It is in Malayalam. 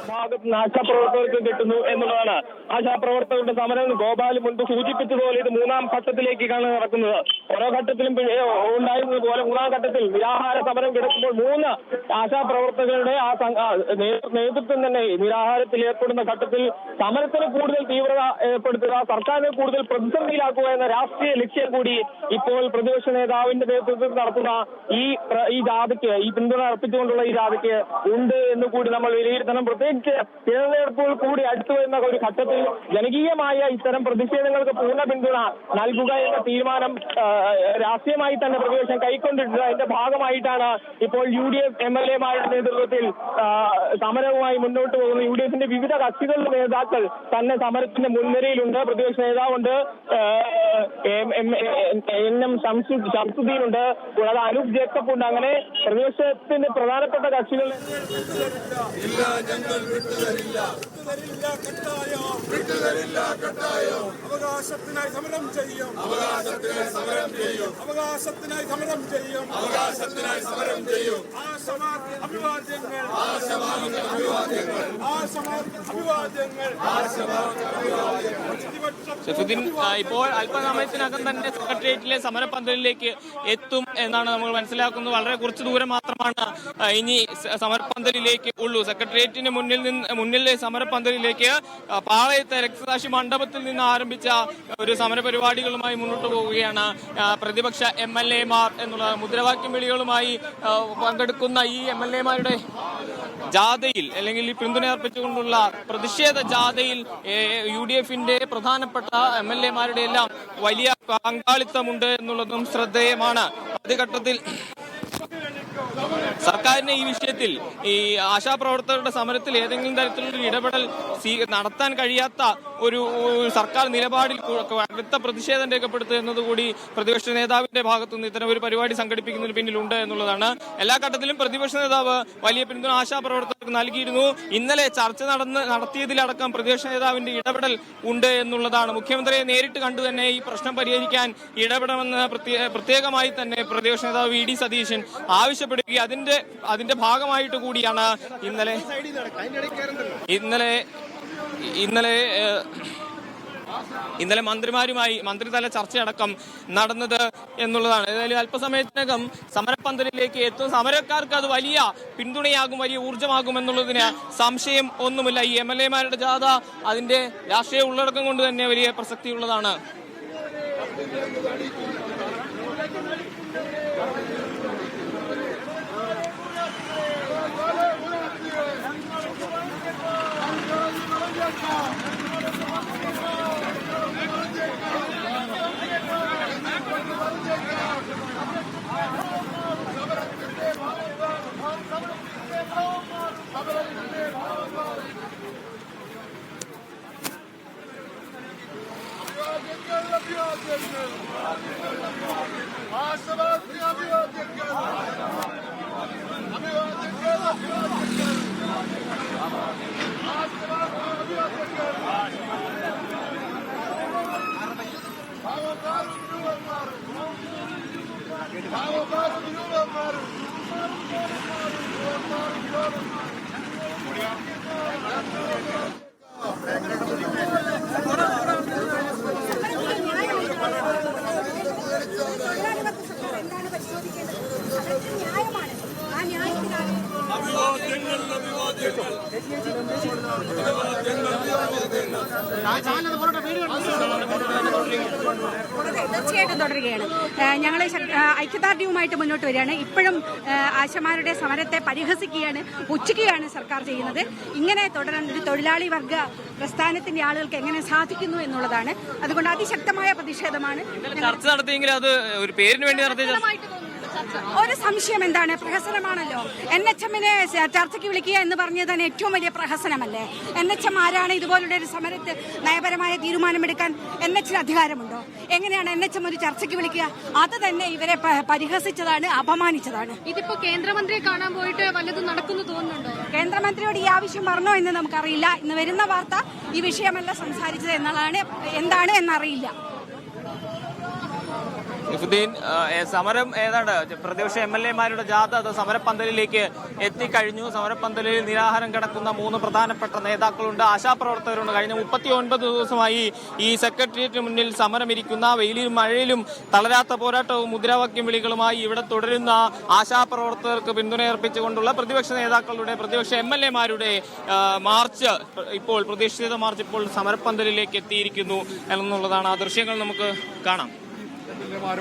ഭാഗത്ത് നിന്ന് ആശാപ്രവർത്തകർക്ക് കിട്ടുന്നു എന്നുള്ളതാണ്. ആശാപ്രവർത്തകരുടെ സമരം ഗോപാൽ മുൻപ് സൂചിപ്പിച്ചതുപോലെ ഇത് മൂന്നാം ഘട്ടത്തിലേക്കാണ് നടക്കുന്നത്. ഓരോ ഘട്ടത്തിലും ഉണ്ടായിരുന്നത് പോലെ മൂന്നാം ഘട്ടത്തിൽ നിരാഹാര സമരം കിടക്കുമ്പോൾ 3 ആശാപ്രവർത്തകരുടെ നേതൃത്വം തന്നെ നിരാഹാരത്തിൽ ഏർപ്പെടുന്ന ഘട്ടത്തിൽ സമരത്തിന് കൂടുതൽ തീവ്രത ഏർപ്പെടുത്തുക, സർക്കാരിനെ കൂടുതൽ പ്രതിസന്ധിയിലാക്കുക എന്ന രാഷ്ട്രീയ ലക്ഷ്യം കൂടി ഇപ്പോൾ പ്രതിപക്ഷ നേതാവിന്റെ നേതൃത്വത്തിൽ നടത്തുന്ന ഈ ജാഥയ്ക്ക്, ഈ പിന്തുണ അർപ്പിച്ചുകൊണ്ടുള്ള ഈ ജാഥയ്ക്ക് ഉണ്ട് എന്ന് കൂടി നമ്മൾ വിലയിരുത്തണം. പ്രത്യേകിച്ച് തിരഞ്ഞെടുപ്പുകൾ കൂടി അടുത്തു വരുന്ന ഒരു ഘട്ടത്തിൽ ജനകീയമായ ഇത്തരം പ്രതിഷേധങ്ങൾക്ക് പൂർണ്ണ പിന്തുണ നൽകുക എന്ന തീരുമാനം രാഷ്ട്രീയമായി തന്നെ പ്രതിപക്ഷം കൈക്കൊണ്ടിട്ടുണ്ട്. അതിന്റെ ഭാഗമായിട്ടാണ് ഇപ്പോൾ UDF MLA-മാരുടെ നേതൃത്വത്തിൽ സമരവുമായി മുന്നോട്ട് പോകുന്നത്. UDF-ന്റെ വിവിധ കക്ഷികളുടെ നേതാക്കൾ തന്നെ സമരത്തിന്റെ മുൻനിരയിലുണ്ട്. പ്രതിപക്ഷ നേതാവുണ്ട്, NM ഷംസുദ്ദീനുണ്ട്, കൂടാതെ അനൂപ് ജേക്കബ് ഉണ്ട്. അങ്ങനെ പ്രതിപക്ഷത്തിന്റെ പ്രധാനപ്പെട്ട കക്ഷികൾ അവകാശത്തിനായി സമരം ചെയ്യും, അവകാശത്തിനായി സമരം ചെയ്യും, അവകാശത്തിനായി സമരം ചെയ്യും, അവകാശത്തിനായി സമരം ചെയ്യും. അഭിവാദ്യങ്ങൾ, ഷഫീദുദ്ദീൻ ഇപ്പോൾ അല്പസമയത്തിനകം തന്നെ സെക്രട്ടേറിയറ്റിലെ സമരപന്തലിലേക്ക് എത്തും എന്നാണ് നമ്മൾ മനസ്സിലാക്കുന്നത്. വളരെ കുറച്ച് ദൂരം മാത്രമാണ് ഇനി സമരപന്തലിലേക്ക് ഉള്ളൂ. സെക്രട്ടേറിയറ്റിന് മുന്നിലെ സമരപന്തലിലേക്ക് പാളയത്തെ രക്തസാക്ഷി മണ്ഡപത്തിൽ നിന്ന് ആരംഭിച്ച ഒരു സമരപരിപാടികളുമായി മുന്നോട്ട് പോവുകയാണ് പ്രതിപക്ഷ MLA-മാർ എന്നുള്ള മുദ്രാവാക്യം വിളികളുമായി പങ്കെടുക്കുന്ന ഈ MLA-മാരുടെ ജാഥയിൽ അല്ലെങ്കിൽ ഈ പിന്തുണ അർപ്പിച്ചുകൊണ്ടുള്ള പ്രതിഷേധ ജാഥയിൽ UDF-ന്റെ പ്രധാനപ്പെട്ട MLA-മാരുടെ എല്ലാം വലിയ പങ്കാളിത്തമുണ്ട് എന്നുള്ളതും ശ്രദ്ധേയമാണ്. ആദ്യഘട്ടത്തിൽ സർക്കാരിന് ഈ വിഷയത്തിൽ ഈ ആശാപ്രവർത്തകരുടെ സമരത്തിൽ ഏതെങ്കിലും തരത്തിലുള്ള ഇടപെടൽ നടത്താൻ കഴിയാത്ത ഒരു സർക്കാർ നിലപാടിൽ കടുത്ത പ്രതിഷേധം രേഖപ്പെടുത്തുക എന്നതുകൂടി പ്രതിപക്ഷ നേതാവിന്റെ ഭാഗത്തുനിന്ന് ഇത്തരം ഒരു പരിപാടി സംഘടിപ്പിക്കുന്നതിന് പിന്നിലുണ്ട് എന്നുള്ളതാണ്. എല്ലാ ഘട്ടത്തിലും പ്രതിപക്ഷ നേതാവ് വലിയ പിന്തുണ ആശാപ്രവർത്തകർക്ക് നൽകിയിരുന്നു. ഇന്നലെ ചർച്ച നടത്തിയതിലടക്കം പ്രതിപക്ഷ നേതാവിന്റെ ഇടപെടൽ ഉണ്ട് എന്നുള്ളതാണ്. മുഖ്യമന്ത്രിയെ നേരിട്ട് കണ്ടു തന്നെ ഈ പ്രശ്നം പരിഹരിക്കാൻ ഇടപെടണമെന്ന് പ്രത്യേകമായി തന്നെ പ്രതിപക്ഷ നേതാവ് VD സതീശൻ ആവശ്യപ്പെടുകയും അതിന്റെ ഭാഗമായിട്ട് കൂടിയാണ് ഇന്നലെ മന്ത്രിതല ചർച്ചയടക്കം നടന്നത് എന്നുള്ളതാണ്. ഏതായാലും അല്പസമയത്തിനകം സമരപന്തലിലേക്ക് എത്തും. സമരക്കാർക്ക് അത് വലിയ പിന്തുണയാകും, വലിയ ഊർജ്ജമാകും എന്നുള്ളതിന് സംശയം ഒന്നുമില്ല. ഈ MLA-മാരുടെ ജാഥ അതിന്റെ രാഷ്ട്രീയ ഉള്ളടക്കം കൊണ്ട് തന്നെ വലിയ പ്രസക്തിയുള്ളതാണ്. തീർച്ചയായിട്ടും തുടരുകയാണ്. ഞങ്ങൾ ഐക്യദാർഢ്യവുമായിട്ട് മുന്നോട്ട് വരികയാണ്. ഇപ്പോഴും ആശമാരുടെ സമരത്തെ പരിഹസിക്കുകയാണ്, പുച്ഛിക്കുകയാണ് സർക്കാർ ചെയ്യുന്നത്. ഇങ്ങനെ തുടരാൻ ഒരു തൊഴിലാളി വർഗ പ്രസ്ഥാനത്തിന്റെ ആളുകൾക്ക് എങ്ങനെ സാധിക്കുന്നു എന്നുള്ളതാണ്. അതുകൊണ്ട് അതിശക്തമായ പ്രതിഷേധമാണ്. ചർച്ച നടത്തിയെങ്കിൽ അത് ഒരു പേരിന് വേണ്ടി നടത്തിയ ഒരു സംശയം എന്താണ്? പ്രഹസനമാണല്ലോ. NHM-നെ ചർച്ചയ്ക്ക് വിളിക്കുക എന്ന് പറഞ്ഞത് തന്നെ ഏറ്റവും വലിയ പ്രഹസനമല്ലേ? NHM ആരാണ്? ഇതുപോലുള്ള ഒരു സമരത്ത് നയപരമായ തീരുമാനമെടുക്കാൻ NHന് അധികാരമുണ്ടോ? എങ്ങനെയാണ് NHM ഒരു ചർച്ചയ്ക്ക് വിളിക്കുക? അത് തന്നെ ഇവരെ പരിഹസിച്ചതാണ്, അപമാനിച്ചതാണ്. ഇതിപ്പോ കേന്ദ്രമന്ത്രിയെ കാണാൻ പോയിട്ട് വല്ലതും നടക്കുന്നു തോന്നുന്നുണ്ടോ? കേന്ദ്രമന്ത്രിയോട് ഈ ആവശ്യം പറഞ്ഞോ എന്ന് നമുക്കറിയില്ല. ഇന്ന് വരുന്ന വാർത്ത ഈ വിഷയമല്ല സംസാരിച്ചത് എന്നുള്ളതാണ്. എന്താണ് എന്നറിയില്ല. ഇഫുദ്ദീൻ, സമരം ഏതാണ്ട് പ്രതിപക്ഷ MLA-മാരുടെ ജാഥ അത് സമരപ്പന്തലിലേക്ക് എത്തിക്കഴിഞ്ഞു. സമരപ്പന്തലിൽ നിരാഹാരം കിടക്കുന്ന 3 പ്രധാനപ്പെട്ട നേതാക്കളുണ്ട്, ആശാപ്രവർത്തകരുണ്ട്. കഴിഞ്ഞ 39 ദിവസമായി ഈ സെക്രട്ടേറിയറ്റിന് മുന്നിൽ സമരമിരിക്കുന്ന, വെയിലും മഴയിലും തളരാത്ത പോരാട്ടവും മുദ്രാവാക്യം വിളികളുമായി ഇവിടെ തുടരുന്ന ആശാപ്രവർത്തകർക്ക് പിന്തുണയർപ്പിച്ചുകൊണ്ടുള്ള പ്രതിപക്ഷ നേതാക്കളുടെ, പ്രതിപക്ഷ MLA-മാരുടെ മാർച്ച്, ഇപ്പോൾ പ്രതീക്ഷിത മാർച്ച് ഇപ്പോൾ സമരപ്പന്തലിലേക്ക് എത്തിയിരിക്കുന്നു എന്നുള്ളതാണ്. ആ ദൃശ്യങ്ങൾ നമുക്ക് കാണാം. കൊട